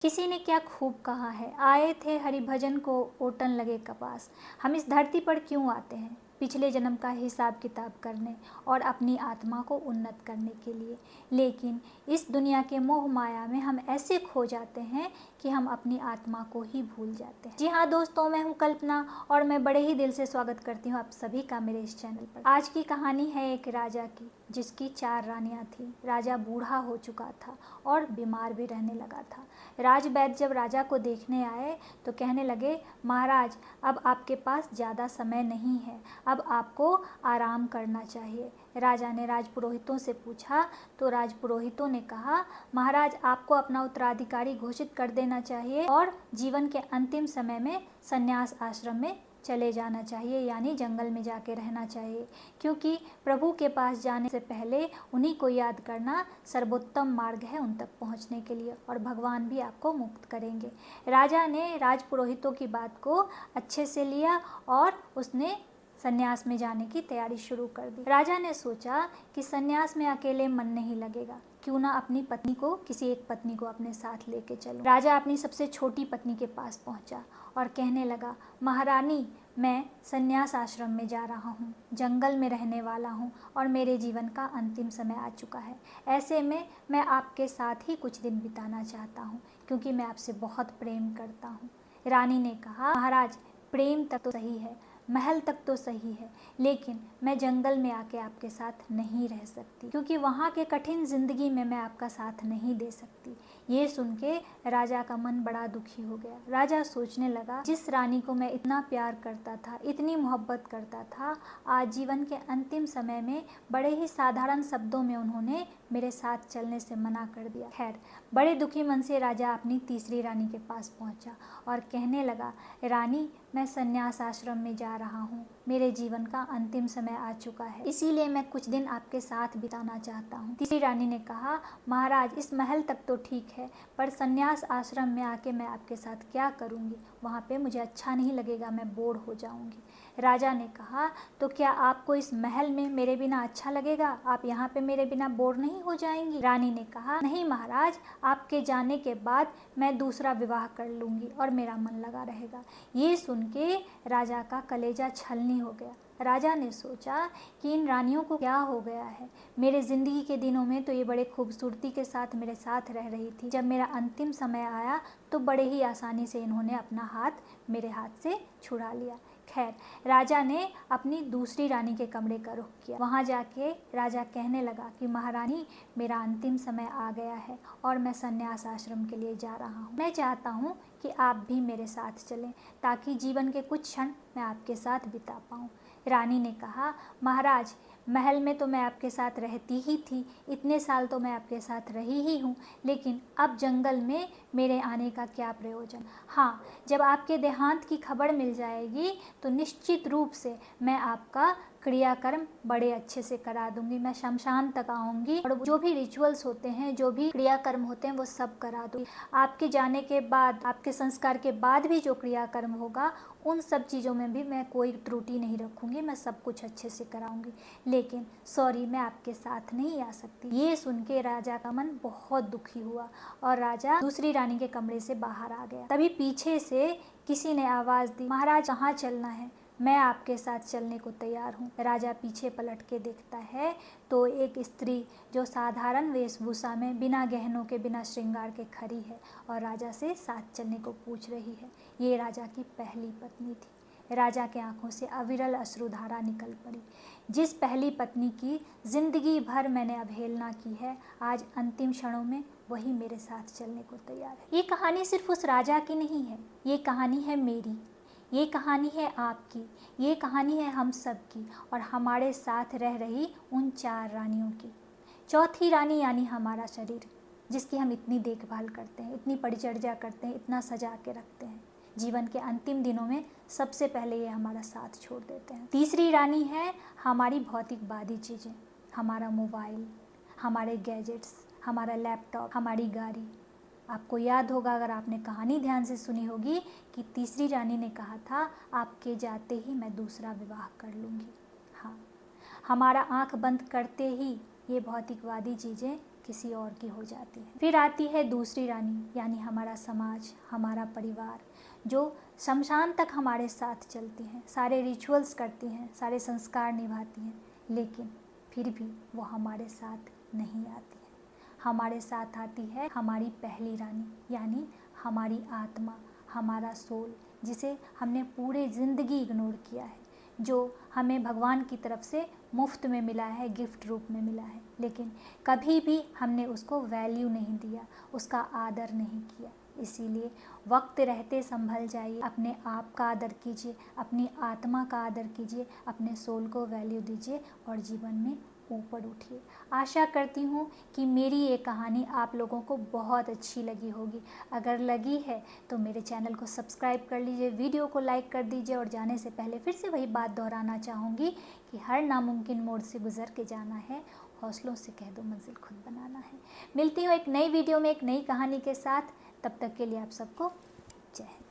किसी ने क्या खूब कहा है, आए थे हरिभजन को ओटन लगे कपास। हम इस धरती पर क्यों आते हैं? पिछले जन्म का हिसाब किताब करने और अपनी आत्मा को उन्नत करने के लिए। लेकिन इस दुनिया के मोह माया में हम ऐसे खो जाते हैं कि हम अपनी आत्मा को ही भूल जाते हैं। जी हाँ दोस्तों, मैं हूँ कल्पना और मैं बड़े ही दिल से स्वागत करती हूँ आप सभी का मेरे इस चैनल पर। आज की कहानी है एक राजा की, जिसकी 4 रानियाँ थीं। राजा बूढ़ा हो चुका था और बीमार भी रहने लगा था। राजवैद्य जब राजा को देखने आए तो कहने लगे, महाराज अब आपके पास ज़्यादा समय नहीं है, अब आपको आराम करना चाहिए। राजा ने राजपुरोहितों से पूछा तो राजपुरोहितों ने कहा, महाराज आपको अपना उत्तराधिकारी घोषित कर देना चाहिए और जीवन के अंतिम समय में संन्यास आश्रम में चले जाना चाहिए, यानी जंगल में जाके रहना चाहिए, क्योंकि प्रभु के पास जाने से पहले उन्हीं को याद करना सर्वोत्तम मार्ग है उन तक पहुंचने के लिए, और भगवान भी आपको मुक्त करेंगे। राजा ने राजपुरोहितों की बात को अच्छे से लिया और उसने संन्यास में जाने की तैयारी शुरू कर दी। राजा ने सोचा कि संन्यास में अकेले मन नहीं लगेगा, क्यों ना अपनी पत्नी को, किसी एक पत्नी को अपने साथ लेके चलूं। राजा अपनी सबसे छोटी पत्नी के पास पहुंचा और कहने लगा, महारानी मैं संन्यास आश्रम में जा रहा हूँ, जंगल में रहने वाला हूँ और मेरे जीवन का अंतिम समय आ चुका है। ऐसे में मैं आपके साथ ही कुछ दिन बिताना चाहता हूँ, क्योंकि मैं आपसे बहुत प्रेम करता हूँ। रानी ने कहा, महाराज प्रेम तक तो सही है, महल तक तो सही है, लेकिन मैं जंगल में आके आपके साथ नहीं रह सकती, क्योंकि वहाँ के कठिन जिंदगी में मैं आपका साथ नहीं दे सकती। ये सुन के राजा का मन बड़ा दुखी हो गया। राजा सोचने लगा, जिस रानी को मैं इतना प्यार करता था, इतनी मोहब्बत करता था, आज जीवन के अंतिम समय में बड़े ही साधारण शब्दों में उन्होंने मेरे साथ चलने से मना कर दिया। खैर, बड़े दुखी मन से राजा अपनी तीसरी रानी के पास पहुंचा और कहने लगा, रानी मैं संन्यास आश्रम में जा रहा हूँ, मेरे जीवन का अंतिम समय आ चुका है, इसीलिए मैं कुछ दिन आपके साथ बिताना चाहता हूँ। तीसरी रानी ने कहा, महाराज इस महल तक तो ठीक है, पर संन्यास आश्रम में आके मैं आपके साथ क्या करूँगी, वहाँ पे मुझे अच्छा नहीं लगेगा, मैं बोर हो जाऊँगी। राजा ने कहा, तो क्या आपको इस महल में मेरे बिना अच्छा लगेगा, आप यहाँ पे मेरे बिना बोर नहीं हो जाएंगी? रानी ने कहा, नहीं महाराज, आपके जाने के बाद मैं दूसरा विवाह कर लूँगी और मेरा मन लगा रहेगा। ये सुन के राजा का कलेजा छलनी हो गया। राजा ने सोचा कि इन रानियों को क्या हो गया है, मेरे ज़िंदगी के दिनों में तो ये बड़े खूबसूरती के साथ मेरे साथ रह रही थी, जब मेरा अंतिम समय आया तो बड़े ही आसानी से इन्होंने अपना हाथ मेरे हाथ से छुड़ा लिया। खैर, राजा ने अपनी दूसरी रानी के कमरे का रुख किया। वहाँ जाके राजा कहने लगा कि महारानी मेरा अंतिम समय आ गया है और मैं संन्यास आश्रम के लिए जा रहा हूँ। मैं चाहता हूँ कि आप भी मेरे साथ चलें, ताकि जीवन के कुछ क्षण मैं आपके साथ बिता पाऊँ। रानी ने कहा, महाराज महल में तो मैं आपके साथ रहती ही थी, इतने साल तो मैं आपके साथ रही ही हूँ, लेकिन अब जंगल में मेरे आने का क्या प्रयोजन। हाँ, जब आपके देहांत की खबर मिल जाएगी तो निश्चित रूप से मैं आपका क्रियाकर्म बड़े अच्छे से करा दूंगी। मैं शमशान तक आऊँगी और जो भी रिचुअल्स होते हैं, जो भी क्रियाकर्म होते हैं, वो सब करा दूंगी। आपके जाने के बाद, आपके संस्कार के बाद भी जो क्रियाकर्म होगा, उन सब चीज़ों में भी मैं कोई त्रुटि नहीं रखूँगी, मैं सब कुछ अच्छे से कराऊँगी। लेकिन सॉरी, मैं आपके साथ नहीं आ सकती। ये सुन के राजा का मन बहुत दुखी हुआ और राजा दूसरी रानी के कमरे से बाहर आ गया। तभी पीछे से किसी ने आवाज़ दी, महाराज कहाँ चलना है, मैं आपके साथ चलने को तैयार हूँ। राजा पीछे पलट के देखता है तो एक स्त्री जो साधारण वेशभूषा में, बिना गहनों के, बिना श्रृंगार के खड़ी है और राजा से साथ चलने को पूछ रही है। ये राजा की पहली पत्नी थी। राजा के आंखों से अविरल अश्रुधारा निकल पड़ी। जिस पहली पत्नी की जिंदगी भर मैंने अवहेलना की है, आज अंतिम क्षणों में वही मेरे साथ चलने को तैयार है। ये कहानी सिर्फ उस राजा की नहीं है, ये कहानी है मेरी, ये कहानी है आपकी, ये कहानी है हम सब की और हमारे साथ रह रही उन 4 रानियों की। चौथी रानी यानी हमारा शरीर, जिसकी हम इतनी देखभाल करते हैं, इतनी परिचर्या करते हैं, इतना सजा के रखते हैं। जीवन के अंतिम दिनों में सबसे पहले ये हमारा साथ छोड़ देते हैं। तीसरी रानी है हमारी भौतिकवादी चीज़ें, हमारा मोबाइल, हमारे गैजेट्स, हमारा लैपटॉप, हमारी गाड़ी। आपको याद होगा, अगर आपने कहानी ध्यान से सुनी होगी, कि तीसरी रानी ने कहा था, आपके जाते ही मैं दूसरा विवाह कर लूँगी। हाँ, हमारा आँख बंद करते ही ये भौतिकवादी चीज़ें किसी और की हो जाती है। फिर आती है दूसरी रानी, यानी हमारा समाज, हमारा परिवार, जो शमशान तक हमारे साथ चलती हैं, सारे रिचुअल्स करती हैं, सारे संस्कार निभाती हैं, लेकिन फिर भी वो हमारे साथ नहीं आती है। हमारे साथ आती है हमारी पहली रानी, यानी हमारी आत्मा, हमारा सोल, जिसे हमने पूरे ज़िंदगी इग्नोर किया है, जो हमें भगवान की तरफ से मुफ्त में मिला है, गिफ्ट रूप में मिला है, लेकिन कभी भी हमने उसको वैल्यू नहीं दिया, उसका आदर नहीं किया। इसीलिए वक्त रहते संभल जाइए, अपने आप का आदर कीजिए, अपनी आत्मा का आदर कीजिए, अपने सोल को वैल्यू दीजिए और जीवन में ऊपर उठिए। आशा करती हूँ कि मेरी ये कहानी आप लोगों को बहुत अच्छी लगी होगी। अगर लगी है तो मेरे चैनल को सब्सक्राइब कर लीजिए, वीडियो को लाइक कर दीजिए और जाने से पहले फिर से वही बात दोहराना चाहूँगी कि हर नामुमकिन मोड़ से गुजर के जाना है, हौसलों से कह दो मंजिल खुद बनाना है। मिलती हूँ एक नई वीडियो में एक नई कहानी के साथ, तब तक के लिए आप सबको जय हिंद।